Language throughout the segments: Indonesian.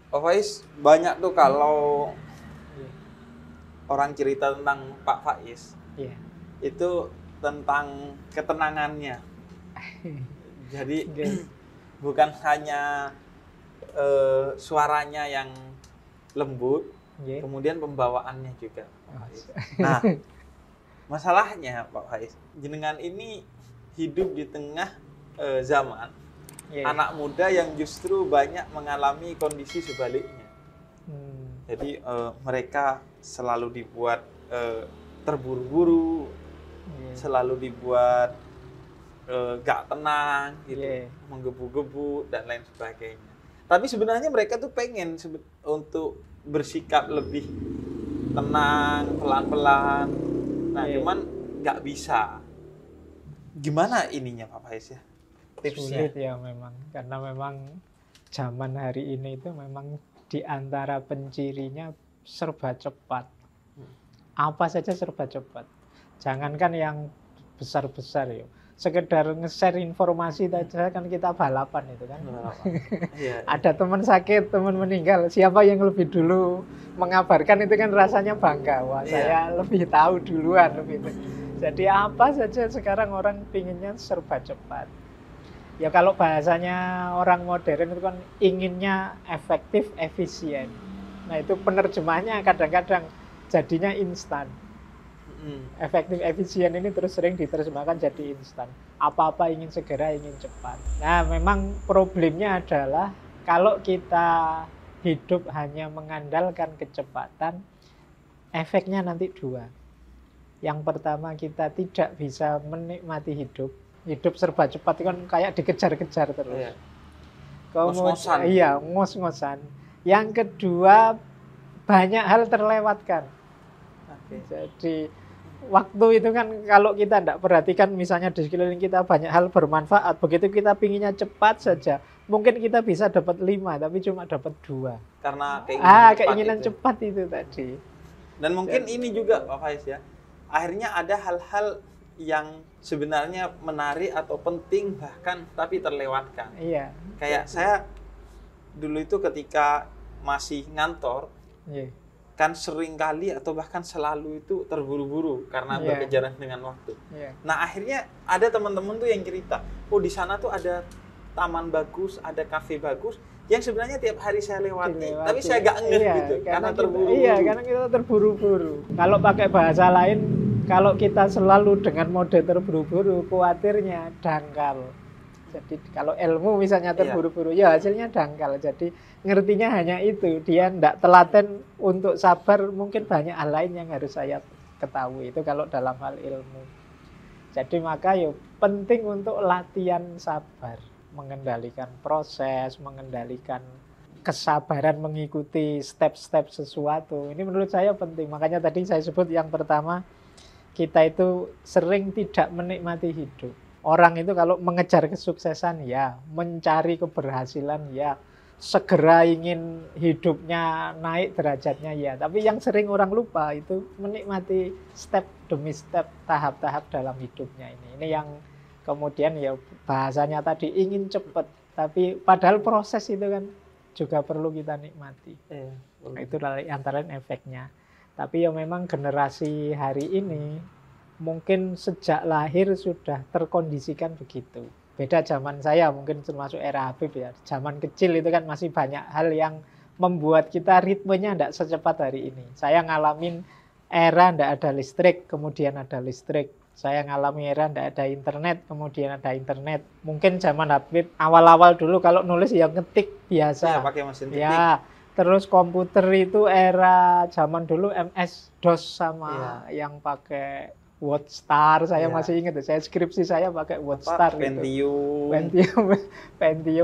Pak Faiz, banyak tuh kalau orang cerita tentang Pak Faiz, Iya. itu tentang ketenangannya. Jadi Oke. bukan hanya suaranya yang lembut, Oke. kemudian pembawaannya juga, Pak Oh, Faiz. Nah, masalahnya Pak Faiz, jenengan ini hidup di tengah zaman iya. anak muda yang justru banyak mengalami kondisi sebaliknya. Jadi mereka selalu dibuat terburu-buru, Iya. selalu dibuat gak tenang, gitu, Iya. menggebu-gebu dan lain sebagainya. Tapi sebenarnya mereka tuh pengen untuk bersikap lebih tenang, pelan-pelan. Nah, Iya. cuman nggak bisa. Gimana ininya Pak Faiz ya? Tipsnya? Sulit ya memang, karena memang zaman hari ini itu memang di antara pencirinya serba cepat. Apa saja serba cepat. Jangankan yang besar-besar ya. Sekedar nge-share informasi saja kan kita balapan itu kan. Iya. Ada teman sakit, teman meninggal, siapa yang lebih dulu mengabarkan itu kan rasanya bangga. Wah, Iya. saya lebih tahu duluan lebih itu. Jadi apa saja sekarang orang pinginnya serba cepat. Ya kalau bahasanya orang modern itu kan inginnya efektif, efisien. Nah itu penerjemahnya kadang-kadang jadinya instan. Efektif, efisien ini terus sering diterjemahkan jadi instan. Apa-apa ingin segera, ingin cepat. Nah memang problemnya adalah kalau kita hidup hanya mengandalkan kecepatan, efeknya nanti dua. Yang pertama kita tidak bisa menikmati hidup. Hidup serba cepat itu kan kayak dikejar-kejar terus. Iya. Kemudian, iya, ngos-ngosan. Yang kedua, banyak hal terlewatkan. Jadi waktu itu kan kalau kita tidak perhatikan, misalnya di sekeliling kita banyak hal bermanfaat, begitu kita pinginnya cepat saja, mungkin kita bisa dapat 5, tapi cuma dapat 2. Karena keinginan cepat itu tadi. Dan mungkin ini juga Pak Faiz ya, akhirnya ada hal-hal yang sebenarnya menarik atau penting bahkan tapi terlewatkan. Iya. Kayak saya dulu itu ketika masih ngantor, Iya. kan sering kali atau bahkan selalu itu terburu-buru karena berkejaran dengan waktu. Iya. Nah akhirnya ada teman-teman tuh yang cerita, oh di sana tuh ada taman bagus, ada kafe bagus, yang sebenarnya tiap hari saya lewati. Tapi saya gak ngeh gitu, karena terburu-buru. Iya, karena kita terburu-buru. Kalau pakai bahasa lain, kalau kita selalu dengan mode terburu-buru, khawatirnya dangkal. Jadi kalau ilmu misalnya terburu-buru, ya hasilnya dangkal. Jadi ngertinya hanya itu, dia tidak telaten untuk sabar, mungkin banyak hal lain yang harus saya ketahui. Itu kalau dalam hal ilmu. Jadi maka ya penting untuk latihan sabar, mengendalikan proses, mengendalikan kesabaran mengikuti step-step sesuatu. Ini menurut saya penting. Makanya tadi saya sebut yang pertama, kita itu sering tidak menikmati hidup. Orang itu kalau mengejar kesuksesan ya, mencari keberhasilan ya, segera ingin hidupnya naik derajatnya ya. Tapi yang sering orang lupa itu menikmati step demi step, tahap-tahap dalam hidupnya ini. Ini yang kemudian ya bahasanya tadi ingin cepat, tapi padahal proses itu kan juga perlu kita nikmati. Nah, itu antara efeknya. Tapi ya memang generasi hari ini mungkin sejak lahir sudah terkondisikan begitu. Beda zaman saya, mungkin termasuk era Habib ya. Zaman kecil itu kan masih banyak hal yang membuat kita ritmenya tidak secepat hari ini. Saya ngalamin era tidak ada listrik, kemudian ada listrik. Saya ngalami era tidak ada internet, kemudian ada internet. Mungkin zaman Habib awal-awal dulu kalau nulis ya ngetik biasa. Ya, pakai mesin ketik. Ya, terus komputer itu era zaman dulu MS-DOS sama yang pakai WordStar, saya masih ingat, saya skripsi saya pakai WordStar Pentium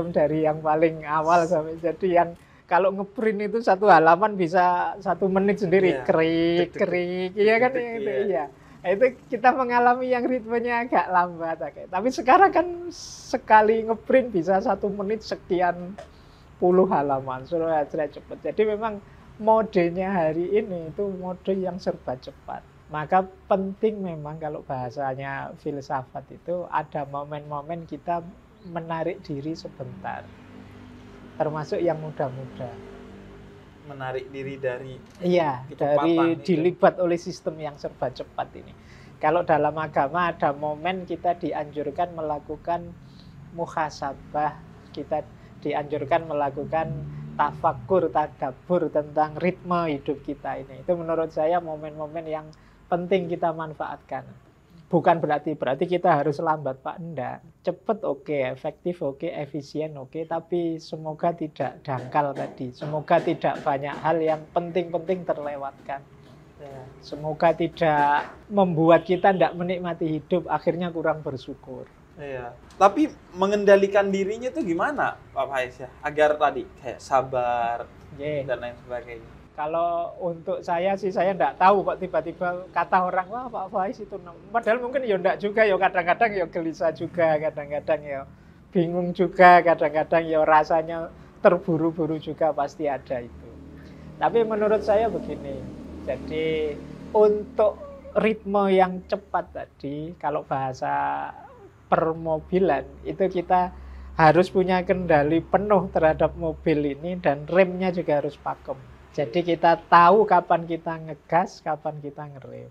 dari yang paling awal sampai jadi yang kalau ngeprint itu satu halaman bisa 1 menit sendiri, krik, iya kan itu, iya. Itu kita mengalami yang ritmenya agak lambat, tapi sekarang kan sekali ngeprint bisa 1 menit sekian puluh halaman, sudah cepat. Jadi memang modenya hari ini itu mode yang serba cepat. Maka penting memang kalau bahasanya filsafat itu ada momen-momen kita menarik diri sebentar. Termasuk yang muda-muda. menarik diri dari Iya, dari dilibat oleh sistem yang serba cepat ini. Kalau dalam agama ada momen kita dianjurkan melakukan muhasabah, kita dianjurkan melakukan tafakkur, tadabbur tentang ritme hidup kita ini. Itu menurut saya momen-momen yang penting kita manfaatkan. Bukan berarti kita harus lambat, Pak. Enggak. Cepet oke, efektif oke, efisien oke, tapi semoga tidak dangkal tadi. Semoga tidak banyak hal yang penting-penting terlewatkan. Ya. Semoga tidak membuat kita tidak menikmati hidup, akhirnya kurang bersyukur. Iya. Tapi mengendalikan dirinya tuh gimana, Pak Faiz ya? Agar tadi kayak sabar dan lain sebagainya. Kalau untuk saya sih, saya enggak tahu kok tiba-tiba kata orang, wah Pak Faiz itu. Padahal mungkin ya enggak juga, ya kadang-kadang ya gelisah juga, kadang-kadang ya bingung juga, kadang-kadang ya rasanya terburu-buru juga, pasti ada itu. Tapi menurut saya begini, jadi untuk ritme yang cepat tadi, kalau bahasa permobilan, itu kita harus punya kendali penuh terhadap mobil ini dan remnya juga harus pakem. Jadi kita tahu kapan kita ngegas, kapan kita ngerem.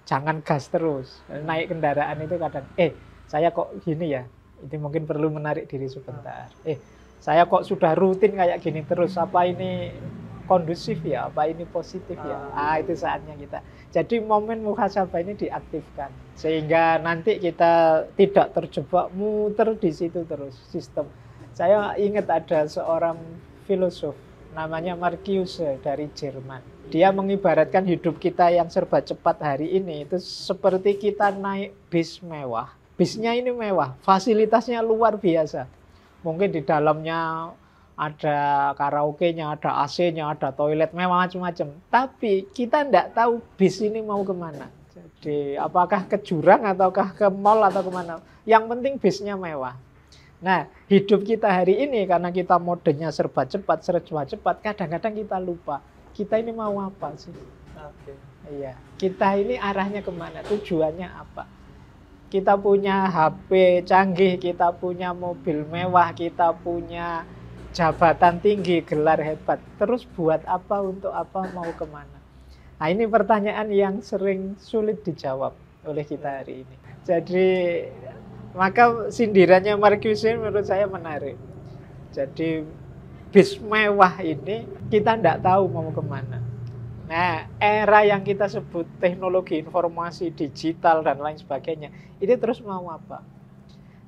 Jangan gas terus. Naik kendaraan itu kadang, saya kok gini ya, itu mungkin perlu menarik diri sebentar. Saya kok sudah rutin kayak gini terus, apa ini kondusif ya, apa ini positif ya? Itu saatnya kita. Jadi momen muhasabah ini diaktifkan. Sehingga nanti kita tidak terjebak muter di situ terus sistem. Saya ingat ada seorang filosof, namanya Marcuse dari Jerman. Dia mengibaratkan hidup kita yang serba cepat hari ini itu seperti kita naik bis mewah. Bisnya ini mewah, fasilitasnya luar biasa. Mungkin di dalamnya ada karaoke-nya, ada AC-nya, ada toilet mewah macam-macam. Tapi kita tidak tahu bis ini mau kemana. Jadi apakah ke jurang ataukah ke mall atau kemana. Yang penting bisnya mewah. Nah, hidup kita hari ini karena kita modenya serba cepat, kadang-kadang kita lupa. Kita ini mau apa sih? Iya, kita ini arahnya kemana? Tujuannya apa? Kita punya HP canggih, kita punya mobil mewah, kita punya jabatan tinggi, gelar hebat. Terus buat apa, untuk apa, mau kemana? Nah, ini pertanyaan yang sering sulit dijawab oleh kita hari ini. Jadi maka sindirannya Marcuse menurut saya menarik. Jadi bis mewah ini kita tidak tahu mau kemana. Nah, era yang kita sebut teknologi informasi digital dan lain sebagainya, ini terus mau apa?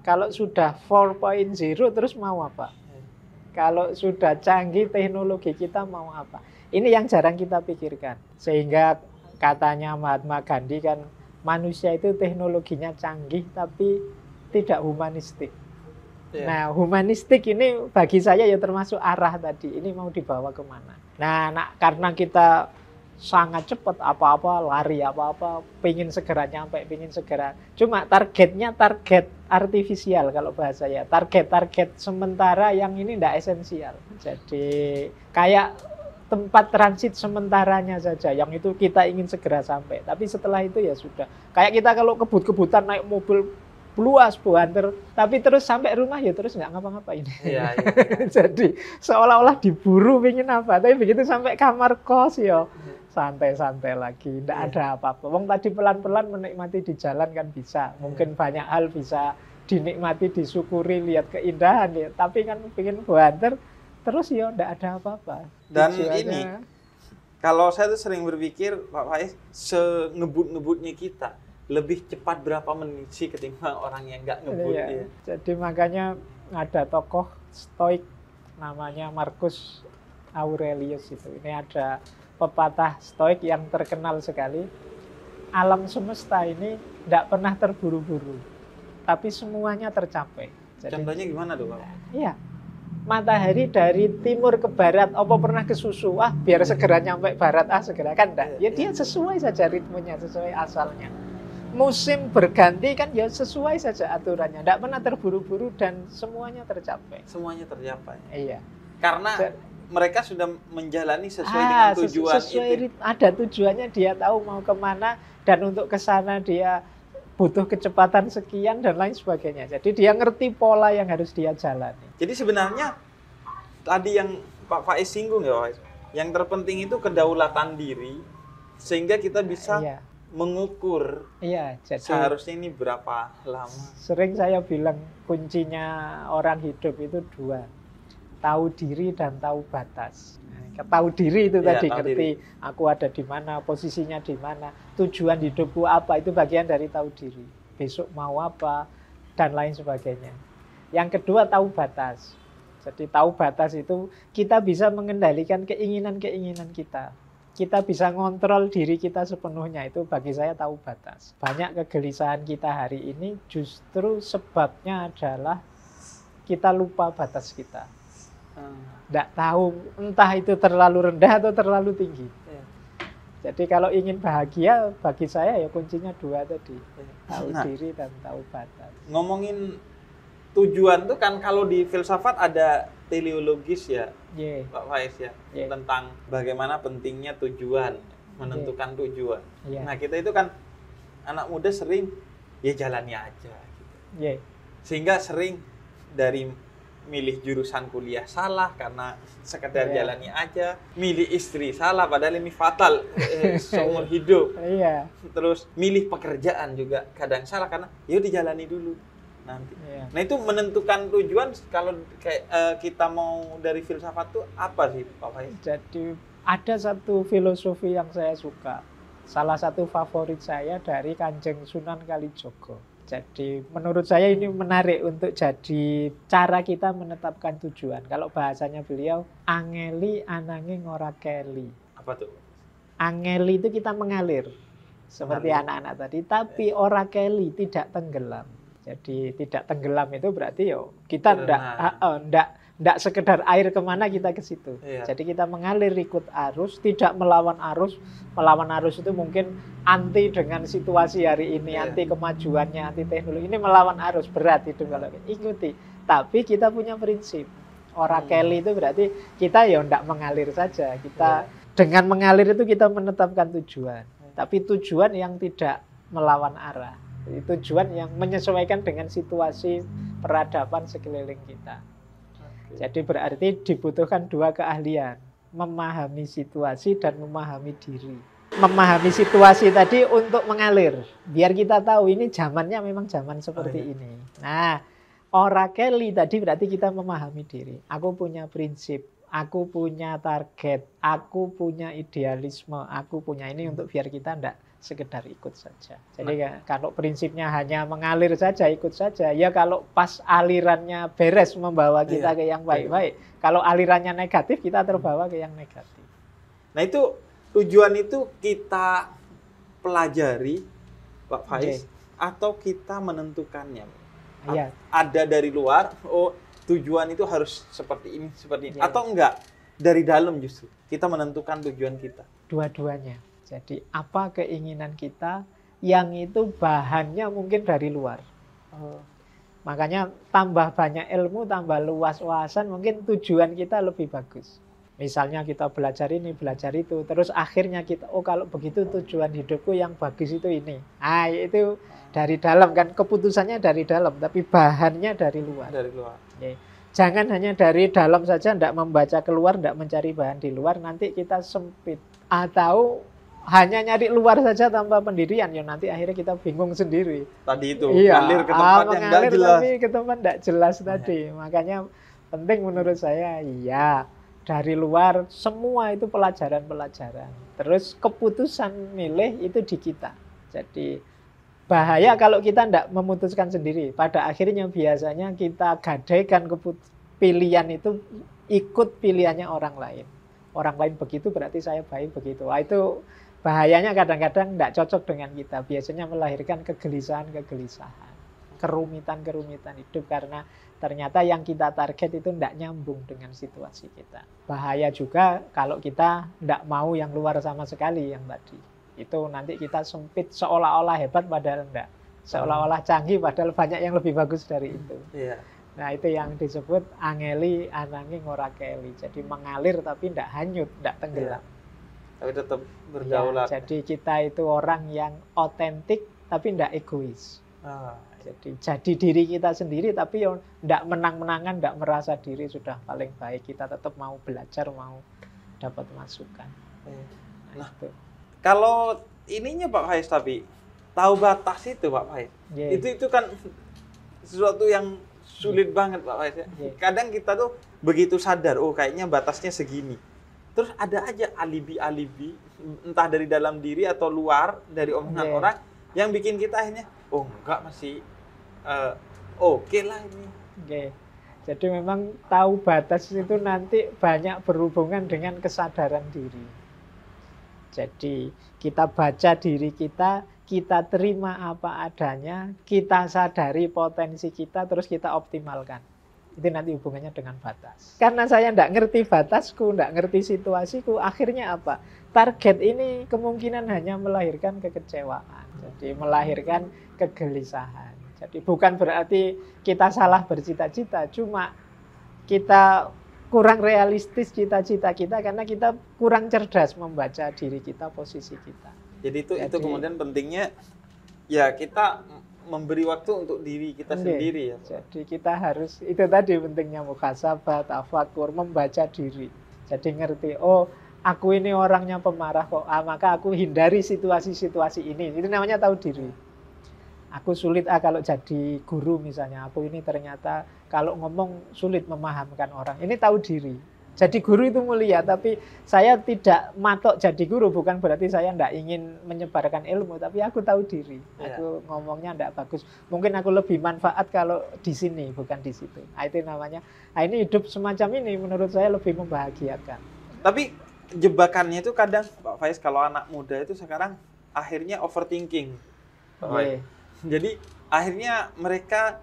Kalau sudah 4.0 terus mau apa? Kalau sudah canggih teknologi kita mau apa? Ini yang jarang kita pikirkan. Sehingga katanya Mahatma Gandhi kan, manusia itu teknologinya canggih tapi tidak humanistik. Nah, humanistik ini bagi saya ya termasuk arah tadi. Ini mau dibawa kemana? Nah, karena kita sangat cepat, apa-apa lari, apa-apa pingin segera nyampe, pingin segera. Cuma targetnya target artifisial kalau bahasa saya. Target sementara yang ini tidak esensial. Jadi kayak tempat transit sementaranya saja, yang itu kita ingin segera sampai. Tapi setelah itu ya sudah. Kayak kita kalau kebut-kebutan naik mobil luas buanter, tapi terus sampai rumah ya terus nggak ngapa-ngapain. Iya. Jadi seolah-olah diburu pingin apa, tapi begitu sampai kamar kos ya santai-santai lagi, nggak ada apa-apa. Wong tadi pelan-pelan menikmati di jalan kan bisa, mungkin banyak hal bisa dinikmati, disyukuri, lihat keindahan ya. Tapi kan pingin buanter, terus ya nggak ada apa-apa. Dan ini, kalau saya tuh sering berpikir, Pak Faiz, sengebut-ngebutnya kita, lebih cepat berapa menit sih ketimbang orang yang nggak ngebut. Iya. Jadi makanya ada tokoh Stoik namanya Marcus Aurelius itu. Ini ada pepatah Stoik yang terkenal sekali. Alam semesta ini tidak pernah terburu-buru, tapi semuanya tercapai. Jadi, contohnya gimana tuh, Pak? Iya. Matahari dari timur ke barat, apa pernah ke susu? Biar segera nyampe barat, segera kan enggak. Ya dia sesuai saja ritmenya, sesuai asalnya. Musim berganti kan ya sesuai saja aturannya, tidak pernah terburu-buru dan semuanya tercapai. Semuanya tercapai. Iya. Karena mereka sudah menjalani sesuai dengan tujuan itu. Ada tujuannya, dia tahu mau kemana dan untuk ke sana dia butuh kecepatan sekian dan lain sebagainya. Jadi dia ngerti pola yang harus dia jalani. Jadi sebenarnya tadi yang Pak Faiz singgung ya, Pak Faiz, Yang terpenting itu kedaulatan diri, sehingga kita bisa Iya. mengukur Iya, jadi seharusnya ini berapa lama. sering saya bilang kuncinya orang hidup itu dua, tahu diri dan tahu batas. Nah, tahu diri itu Iya, tadi, tahu ngerti diri. aku ada di mana, posisinya di mana, tujuan hidupku apa, itu bagian dari tahu diri. Besok mau apa, dan lain sebagainya. Yang kedua tahu batas. Jadi tahu batas itu kita bisa mengendalikan keinginan-keinginan kita. Kita bisa ngontrol diri kita sepenuhnya, itu bagi saya tahu batas. Banyak kegelisahan kita hari ini justru sebabnya adalah kita lupa batas kita. Nggak tahu entah itu terlalu rendah atau terlalu tinggi. Iya. Jadi kalau ingin bahagia bagi saya ya kuncinya dua tadi. Tahu Nah, diri dan tahu batas. ngomongin tujuan tuh kan kalau di filsafat ada teleologis ya, Yeah. Pak Faiz ya, Yeah. tentang bagaimana pentingnya tujuan, menentukan tujuan. Yeah. Nah, kita itu kan anak muda sering ya jalani aja gitu. Yeah. Sehingga sering dari milih jurusan kuliah salah karena sekedar Yeah. jalani aja, milih istri salah padahal ini fatal seumur hidup. Iya. Terus milih pekerjaan juga kadang salah karena yuk dijalani dulu nanti. Iya. Nah, itu menentukan tujuan kalau kayak kita mau dari filsafat tuh apa sih Pak Faiz? Jadi ada satu filosofi yang saya suka. Salah satu favorit saya dari Kanjeng Sunan Kalijogo. Jadi menurut saya ini menarik untuk jadi cara kita menetapkan tujuan. Kalau bahasanya beliau, angeli ananging ora keli. Apa tuh? Angeli itu kita mengalir. Seperti Mengalir. anak-anak tadi. Tapi ora keli, tidak tenggelam. Jadi tidak tenggelam itu berarti yo kita ndak sekedar air kemana kita ke situ. Iya. Jadi kita mengalir ikut arus, tidak melawan arus. Melawan arus itu mungkin anti dengan situasi hari ini, Iya. anti kemajuannya, anti teknologi. Ini melawan arus, berat itu kalau ikuti. Tapi kita punya prinsip. Ora keli itu berarti kita ya ndak mengalir saja. Kita dengan mengalir itu kita menetapkan tujuan. Tapi tujuan yang tidak melawan arah. Tujuan yang menyesuaikan dengan situasi peradaban sekeliling kita. Jadi berarti dibutuhkan dua keahlian, memahami situasi dan memahami diri. Memahami situasi tadi untuk mengalir, biar kita tahu ini zamannya memang zaman seperti ini. Nah, ora keli tadi berarti kita memahami diri. Aku punya prinsip, aku punya target, aku punya idealisme, aku punya ini untuk biar kita ndak sekedar ikut saja. Jadi kalau prinsipnya hanya mengalir saja, ikut saja, ya kalau pas alirannya beres membawa kita ke yang baik-baik. Kalau alirannya negatif, kita terbawa ke yang negatif. Nah, itu tujuan itu kita pelajari, Pak Faiz, atau kita menentukannya? Iya. Ada dari luar, oh tujuan itu harus seperti ini, seperti ini. Iya. Atau enggak, dari dalam justru kita menentukan tujuan kita. Dua-duanya. Jadi apa keinginan kita yang itu bahannya mungkin dari luar. Makanya tambah banyak ilmu, tambah luas wawasan, mungkin tujuan kita lebih bagus. Misalnya kita belajar ini, belajar itu, terus akhirnya kita, oh kalau begitu tujuan hidupku yang bagus itu ini. Ah, itu dari dalam kan, keputusannya dari dalam, tapi bahannya dari luar. Dari luar. Ya. Jangan hanya dari dalam saja, tidak membaca keluar, tidak mencari bahan di luar, nanti kita sempit. Atau hanya nyari luar saja tanpa pendirian, ya nanti akhirnya kita bingung sendiri. Tadi itu, Iya, ngalir ke tempat yang enggak jelas. Tapi ke tempat tidak jelas tadi. Makanya penting menurut saya, iya, dari luar semua itu pelajaran-pelajaran. Terus keputusan milih itu di kita. Jadi bahaya kalau kita tidak memutuskan sendiri. Pada akhirnya biasanya kita gadaikan pilihan itu ikut pilihannya orang lain. Orang lain begitu berarti saya baik begitu. Wah, itu bahayanya kadang-kadang tidak cocok dengan kita. Biasanya melahirkan kegelisahan-kegelisahan, kerumitan-kerumitan hidup karena ternyata yang kita target itu tidak nyambung dengan situasi kita. Bahaya juga kalau kita tidak mau yang luar sama sekali yang tadi. Itu nanti kita sempit seolah-olah hebat padahal tidak. Seolah-olah canggih padahal banyak yang lebih bagus dari itu. Iya. Nah, itu yang disebut angeli ananging ora keli. Jadi mengalir tapi tidak hanyut, tidak tenggelam. Tapi tetap berdaulat. Ya, jadi kita itu orang yang otentik tapi tidak egois. Jadi diri kita sendiri tapi tidak menang-menangan, tidak merasa diri sudah paling baik. Kita tetap mau belajar, mau dapat masukan. Nah, kalau ininya Pak Faiz, tapi tahu batas itu Pak Faiz, itu kan sesuatu yang sulit banget Pak Faiz. Kadang kita tuh begitu sadar, oh kayaknya batasnya segini, terus ada aja alibi-alibi, entah dari dalam diri atau luar dari omongan orang, yang bikin kita akhirnya, oh enggak, masih oke lah ini. Jadi memang tahu batas itu nanti banyak berhubungan dengan kesadaran diri. Jadi kita baca diri kita, kita terima apa adanya, kita sadari potensi kita, terus kita optimalkan. Itu nanti hubungannya dengan batas. Karena saya tidak ngerti batasku, tidak ngerti situasiku, akhirnya apa? Target ini kemungkinan hanya melahirkan kekecewaan. Jadi melahirkan kegelisahan. Jadi bukan berarti kita salah bercita-cita, cuma kita kurang realistis cita-cita kita karena kita kurang cerdas membaca diri kita, posisi kita. Jadi itu kemudian pentingnya ya kita memberi waktu untuk diri kita sendiri ya. Jadi kita harus, itu tadi pentingnya muhasabah, tafakur, membaca diri. Jadi ngerti, oh aku ini orangnya pemarah kok, maka aku hindari situasi-situasi ini. Itu namanya tahu diri. Aku sulit kalau jadi guru misalnya, aku ini ternyata kalau ngomong sulit memahamkan orang. Ini tahu diri. Jadi guru itu mulia, tapi saya tidak matok jadi guru, bukan berarti saya tidak ingin menyebarkan ilmu, tapi aku tahu diri. Aku ngomongnya tidak bagus. Mungkin aku lebih manfaat kalau di sini, bukan di situ. Nah, itu namanya, ini hidup semacam ini menurut saya lebih membahagiakan. Tapi jebakannya itu kadang, Pak Faiz, kalau anak muda itu sekarang akhirnya overthinking. Jadi akhirnya mereka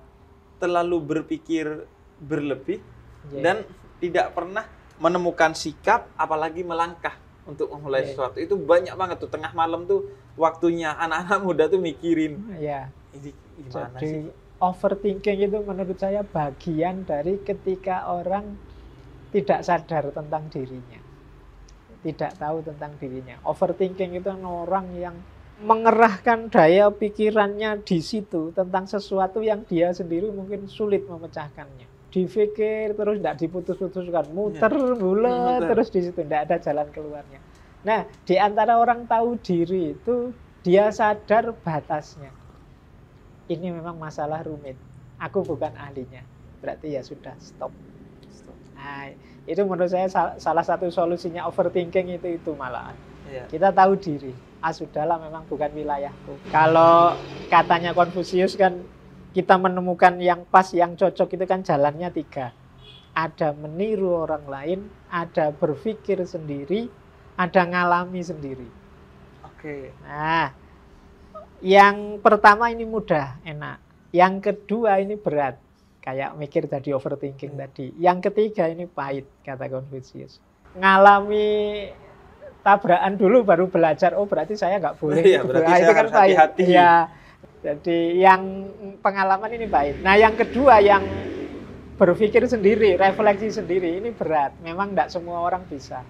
terlalu berpikir berlebih dan tidak pernah menemukan sikap, apalagi melangkah untuk memulai sesuatu. Itu banyak banget tuh, tengah malam tuh waktunya anak-anak muda tuh mikirin. Ini gimana jadi, sih? Overthinking itu menurut saya bagian dari ketika orang tidak sadar tentang dirinya. Tidak tahu tentang dirinya. Overthinking itu orang yang mengerahkan daya pikirannya di situ tentang sesuatu yang dia sendiri mungkin sulit memecahkannya. Dipikir terus tidak diputus-putuskan, muter bulat terus di situ, tidak ada jalan keluarnya. Nah, di antara orang tahu diri itu dia sadar batasnya. Ini memang masalah rumit. Aku bukan ahlinya. Berarti ya sudah stop. Nah, itu menurut saya salah satu solusinya overthinking itu malahan. Kita tahu diri. Sudahlah, memang bukan wilayahku. Kalau katanya Konfusius kan kita menemukan yang pas, yang cocok itu kan jalannya 3. Ada meniru orang lain, ada berpikir sendiri, ada ngalami sendiri. Nah, yang pertama ini mudah, enak. Yang kedua ini berat, kayak mikir tadi, overthinking tadi. Yang ketiga ini pahit, kata Konfusius. Ngalami tabrakan dulu baru belajar, oh berarti saya nggak boleh. Berarti itu kan pahit. Hati-hati. Jadi yang pengalaman ini pahit. Nah, yang kedua yang berpikir sendiri, refleksi sendiri, ini berat. Memang tidak semua orang bisa.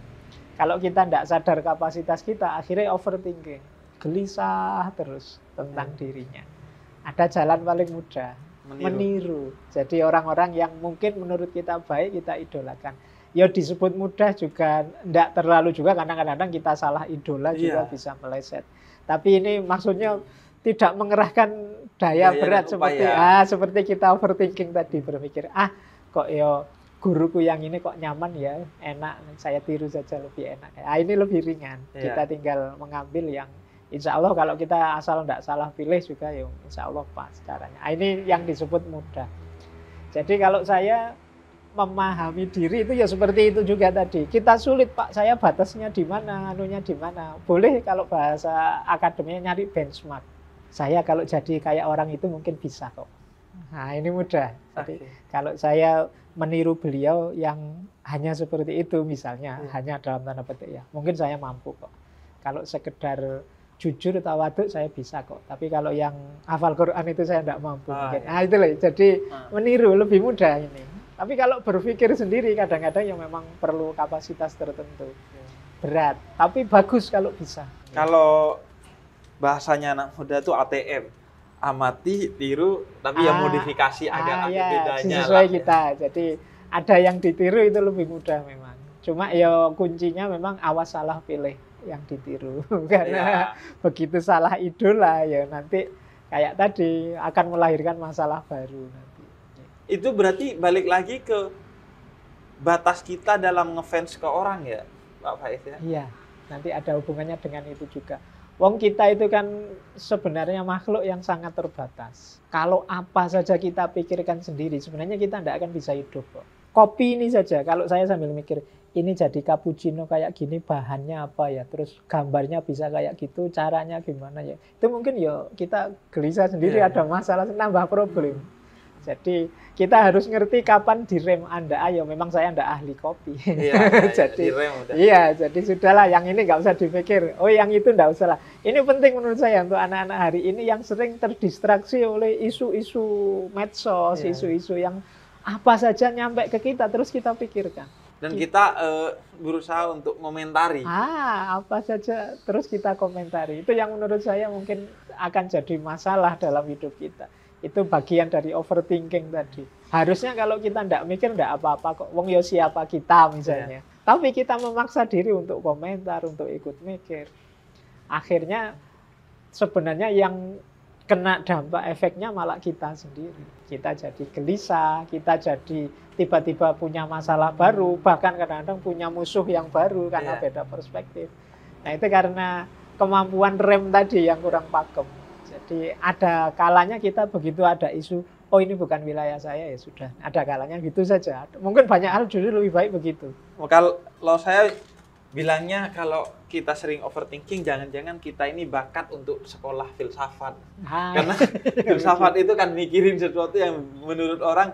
Kalau kita tidak sadar kapasitas kita, akhirnya overthinking, gelisah terus tentang dirinya. Ada jalan paling mudah, meniru. Jadi orang-orang yang mungkin menurut kita baik, kita idolakan. Ya disebut mudah juga, tidak terlalu juga, karena kadang-kadang kita salah idola juga bisa meleset. Tapi ini maksudnya tidak mengerahkan daya berat seperti kita overthinking tadi, berpikir, kok ya guruku yang ini kok nyaman ya, enak, saya tiru saja lebih enak. Ini lebih ringan, kita tinggal mengambil yang insya Allah kalau kita asal tidak salah pilih juga ya insya Allah pas caranya. Ini yang disebut mudah. Jadi kalau saya memahami diri itu ya seperti itu juga tadi. Kita sulit, Pak, saya batasnya di mana, anunya di mana. Boleh kalau bahasa akademinya nyari benchmark. Saya kalau jadi kayak orang itu mungkin bisa kok. Nah, ini mudah. Jadi kalau saya meniru beliau yang hanya seperti itu misalnya, hanya dalam tanda petik ya, mungkin saya mampu kok. Kalau sekedar jujur tawaduk saya bisa kok. Tapi kalau yang hafal Quran itu saya tidak mampu mungkin. Nah, itu loh. Jadi meniru lebih mudah ini. Tapi kalau berpikir sendiri kadang-kadang yang memang perlu kapasitas tertentu. Berat, tapi bagus kalau bisa. Kalau bahasanya anak muda itu ATM. Amati, tiru, tapi yang modifikasi agak bedanya. Sesuai kita. Jadi ada yang ditiru itu lebih mudah memang. Cuma ya kuncinya memang awas salah pilih yang ditiru. Karena begitu salah idola ya nanti kayak tadi akan melahirkan masalah baru nanti. Itu berarti balik lagi ke batas kita dalam ngefans ke orang ya, Pak Faiz ya? Iya, nanti ada hubungannya dengan itu juga. Wong kita itu kan sebenarnya makhluk yang sangat terbatas. Kalau apa saja kita pikirkan sendiri, sebenarnya kita tidak akan bisa hidup kok. Kopi ini saja, kalau saya sambil mikir, ini jadi cappuccino kayak gini, bahannya apa ya, terus gambarnya bisa kayak gitu, caranya gimana ya. Itu mungkin ya kita gelisah sendiri, ada masalah, nambah problem. Jadi kita harus ngerti kapan direm Anda. Ayo, memang saya ndak ahli kopi. Jadi sudahlah, yang ini nggak usah dipikir. Oh, yang itu ndak usah lah. Ini penting menurut saya untuk anak-anak hari ini yang sering terdistraksi oleh isu-isu medsos, isu-isu yang apa saja nyampe ke kita terus kita pikirkan. Dan kita berusaha untuk komentari. Apa saja terus kita komentari. Itu yang menurut saya mungkin akan jadi masalah dalam hidup kita. Itu bagian dari overthinking tadi. Harusnya kalau kita ndak mikir ndak apa-apa kok. Wong yo siapa kita misalnya. Tapi kita memaksa diri untuk komentar, untuk ikut mikir. Akhirnya sebenarnya yang kena dampak efeknya malah kita sendiri. Kita jadi gelisah, kita jadi tiba-tiba punya masalah baru, bahkan kadang-kadang punya musuh yang baru karena beda perspektif. Nah, itu karena kemampuan rem tadi yang kurang pakem. Jadi ada kalanya kita begitu ada isu, oh ini bukan wilayah saya, ya sudah. Ada kalanya gitu saja. Mungkin banyak hal justru lebih baik begitu. Kalau saya bilangnya kalau kita sering overthinking, jangan-jangan kita ini bakat untuk sekolah filsafat. Karena filsafat itu kan mikirin sesuatu yang menurut orang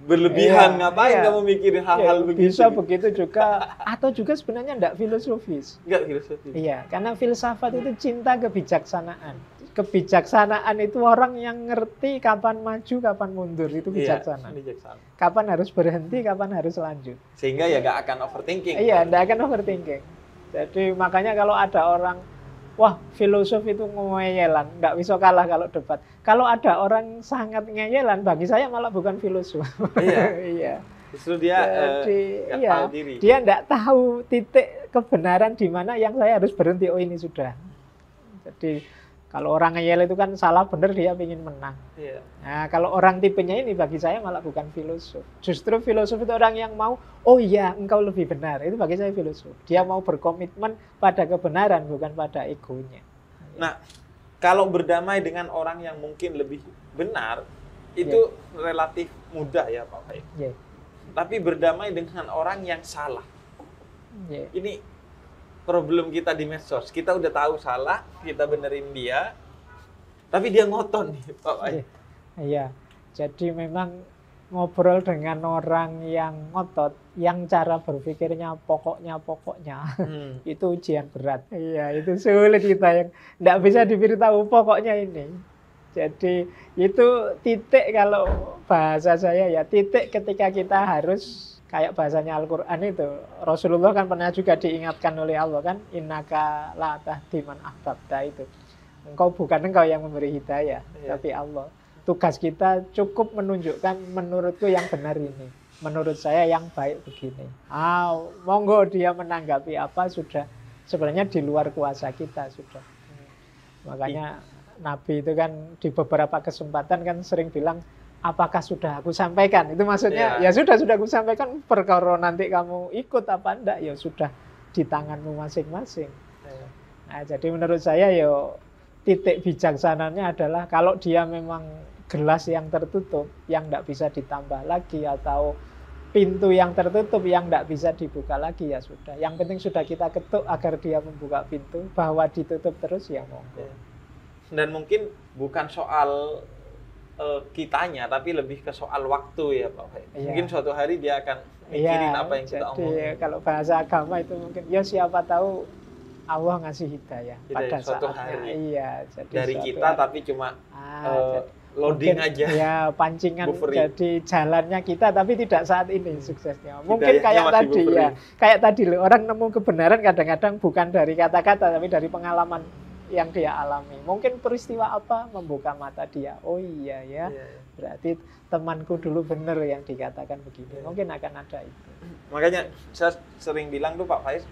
berlebihan. Ngapain kamu mikirin hal-hal begitu? Bisa begitu juga. Atau juga sebenarnya enggak filosofis. Enggak filosofis. Iya, karena filsafat itu cinta kebijaksanaan. Kebijaksanaan itu orang yang ngerti kapan maju, kapan mundur. Itu bijaksana. Kapan harus berhenti, kapan harus lanjut. Sehingga ya nggak akan overthinking. Iya, nggak akan overthinking. Jadi makanya kalau ada orang, wah filosof itu ngeyelan, nggak bisa kalah kalau debat. Kalau ada orang sangat ngeyelan, bagi saya malah bukan filosof. Iya. Justru dia nggak tahu diri. Dia nggak tahu titik kebenaran di mana yang saya harus berhenti. Oh ini sudah. Jadi kalau orang ngeyel itu kan salah benar, dia ingin menang. Nah, kalau orang tipenya ini bagi saya malah bukan filosof. Justru filosof itu orang yang mau, oh iya engkau lebih benar. Itu bagi saya filosof. Dia mau berkomitmen pada kebenaran, bukan pada egonya. Nah, kalau berdamai dengan orang yang mungkin lebih benar, itu relatif mudah ya Pak Faiz. Tapi berdamai dengan orang yang salah. Ini problem kita di medsos, kita udah tahu salah, kita benerin dia, tapi dia ngotot nih, Pak Faiz. Iya, jadi memang ngobrol dengan orang yang ngotot, yang cara berpikirnya pokoknya, itu ujian berat. Iya, itu sulit kita yang nggak bisa diberitahu pokoknya ini. Jadi itu titik kalau bahasa saya ya, titik ketika kita harus kayak bahasanya Al-Quran itu, Rasulullah kan pernah juga diingatkan oleh Allah kan, innaka la tahdi man ahbabta itu. Bukan engkau yang memberi hidayah, tapi Allah. Tugas kita cukup menunjukkan menurutku yang benar ini. Menurut saya yang baik begini. Monggo dia menanggapi apa sudah sebenarnya di luar kuasa kita sudah. Makanya Nabi itu kan di beberapa kesempatan kan sering bilang, apakah sudah aku sampaikan? Itu maksudnya, ya sudah aku sampaikan, perkara nanti kamu ikut apa enggak, ya sudah di tanganmu masing-masing. Nah, jadi menurut saya ya titik bijaksananya adalah kalau dia memang gelas yang tertutup, yang enggak bisa ditambah lagi, atau pintu yang tertutup yang enggak bisa dibuka lagi, ya sudah. Yang penting sudah kita ketuk agar dia membuka pintu, bahwa ditutup terus ya monggo. Dan mungkin bukan soal kitanya, tapi lebih ke soal waktu ya Pak Faiz. Mungkin suatu hari dia akan mikirin apa yang kita omongin. Kalau bahasa agama itu mungkin, ya siapa tahu Allah ngasih hidayah pada suatu saatnya. Hari. Jadi dari kita hari. Tapi cuma loading mungkin, aja. Ya pancingan buffering. Jadi jalannya kita, tapi tidak saat ini suksesnya. Mungkin kayak tadi buffering. Kayak tadi loh, orang nemu kebenaran kadang-kadang bukan dari kata-kata, tapi dari pengalaman yang dia alami. Mungkin peristiwa apa membuka mata dia. Oh iya ya, berarti temanku dulu benar yang dikatakan begini. Mungkin akan ada itu. Makanya saya sering bilang tuh Pak Faiz,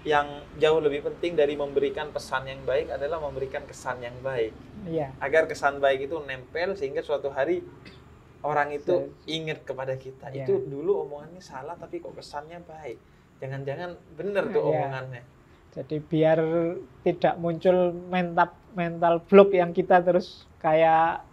yang jauh lebih penting dari memberikan pesan yang baik adalah memberikan kesan yang baik. Iya. Agar kesan baik itu nempel sehingga suatu hari orang itu ingat kepada kita. Itu dulu omongannya salah tapi kok kesannya baik. Jangan-jangan benar tuh omongannya. Jadi biar tidak muncul mental block yang kita terus kayak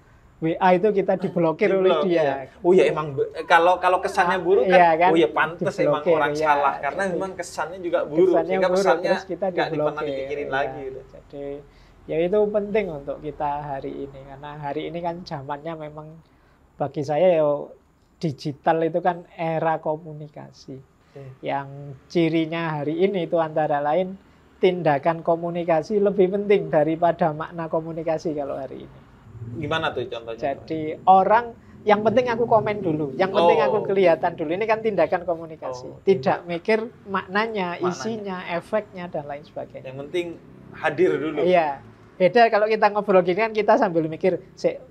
WA itu kita diblokir oleh dia. Oh ya emang kalau kesannya buruk kan, oh ya pantas emang orang salah karena memang kesannya juga buruk sehingga pesannya nggak pernah dipikirin lagi. Jadi ya itu penting untuk kita hari ini karena hari ini kan zamannya memang bagi saya ya digital itu kan era komunikasi. Yang cirinya hari ini itu antara lain tindakan komunikasi lebih penting daripada makna komunikasi kalau hari ini. Gimana tuh contohnya? Jadi orang yang penting aku komen dulu, yang penting aku kelihatan dulu. Ini kan tindakan komunikasi. Tidak mikir maknanya, isinya, efeknya dan lain sebagainya. Yang penting hadir dulu. Iya. Beda kalau kita ngobrol gini kan kita sambil mikir,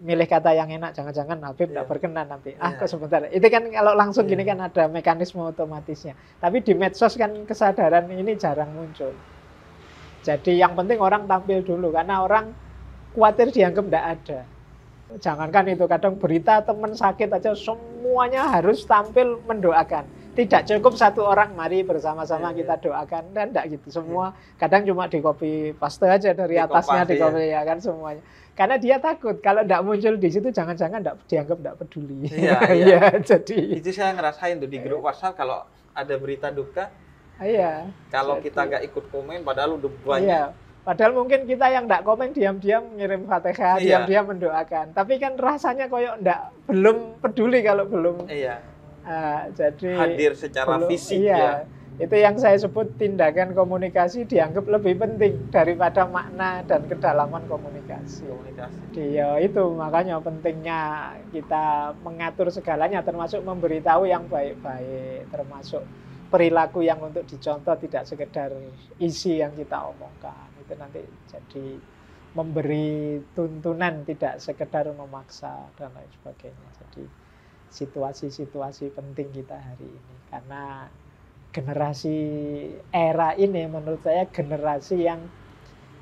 milih kata yang enak, jangan-jangan Habib tidak berkenan nanti. Kok sebentar. Itu kan kalau langsung gini kan ada mekanisme otomatisnya. Tapi di medsos kan kesadaran ini jarang muncul. Jadi yang penting orang tampil dulu karena orang khawatir dianggap tidak ada. Jangankan itu, kadang berita teman sakit aja semuanya harus tampil mendoakan. Tidak cukup satu orang, mari bersama-sama kita doakan. Dan tidak gitu, semua kadang cuma di copy paste aja dari atasnya, di copy ya kan semuanya. Karena dia takut, kalau tidak muncul di situ jangan-jangan dianggap tidak peduli. Iya. Jadi itu saya ngerasain tuh di grup WhatsApp kalau ada berita duka. Kalau kita nggak ikut komen, padahal udah banyak. Padahal mungkin kita yang tidak komen diam-diam ngirim Fatihah, diam-diam mendoakan. Tapi kan rasanya koyok belum peduli kalau belum. Jadi hadir secara fisik ya. Itu yang saya sebut tindakan komunikasi dianggap lebih penting daripada makna dan kedalaman komunikasi. Ya itu makanya pentingnya kita mengatur segalanya, termasuk memberitahu yang baik-baik, termasuk perilaku yang untuk dicontoh, tidak sekedar isi yang kita omongkan. Itu nanti jadi memberi tuntunan, tidak sekedar memaksa dan lain sebagainya. Jadi situasi-situasi penting kita hari ini karena generasi era ini menurut saya generasi yang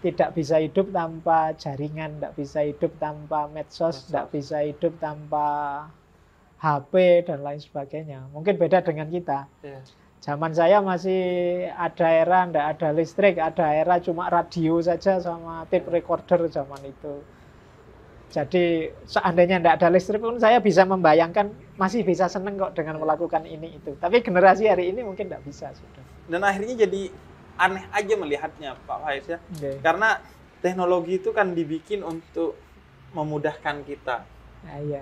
tidak bisa hidup tanpa jaringan, tidak bisa hidup tanpa medsos, tidak bisa hidup tanpa HP dan lain sebagainya. Mungkin beda dengan kita. Zaman saya masih ada era tidak ada listrik, ada era cuma radio saja sama tape recorder zaman itu. Jadi seandainya tidak ada listrik pun saya bisa membayangkan masih bisa seneng kok dengan melakukan ini itu. Tapi generasi hari ini mungkin tidak bisa sudah. Dan akhirnya jadi aneh aja melihatnya Pak Faiz ya. Karena teknologi itu kan dibikin untuk memudahkan kita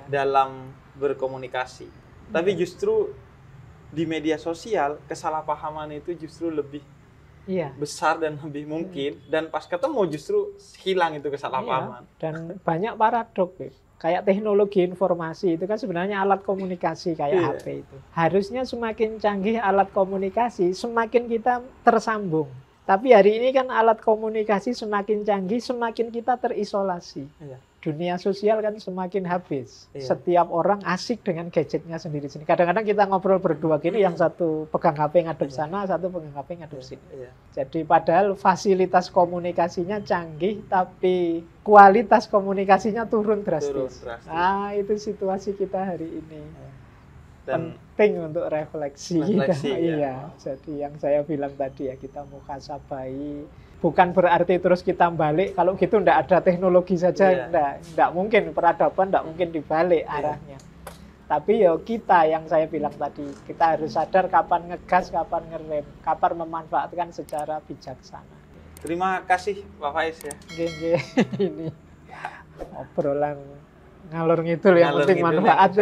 dalam berkomunikasi. Tapi justru di media sosial kesalahpahaman itu justru lebih besar dan lebih mungkin, dan pas ketemu justru hilang itu kesalahpahaman. Dan banyak paradok kayak teknologi informasi itu kan sebenarnya alat komunikasi kayak HP itu. Harusnya semakin canggih alat komunikasi semakin kita tersambung. Tapi hari ini kan alat komunikasi semakin canggih semakin kita terisolasi. Dunia sosial kan semakin habis. Setiap orang asik dengan gadgetnya sendiri-sendiri. Kadang-kadang kita ngobrol berdua gini, yang satu pegang HP ngadep sana, satu pegang HP ngadep sini. Jadi padahal fasilitas komunikasinya canggih, tapi kualitas komunikasinya turun drastis. Nah, itu situasi kita hari ini. Dan penting untuk refleksi. Jadi yang saya bilang tadi ya, kita muhasabah. Bukan berarti terus kita balik, kalau gitu tidak ada teknologi saja, tidak mungkin, peradaban tidak mungkin dibalik arahnya. Tapi ya kita yang saya bilang tadi, kita harus sadar kapan ngegas, kapan ngerem, kapan memanfaatkan secara bijaksana. Terima kasih Pak Faiz ya. Ini obrolan ngalor ngidul yang penting manfaat.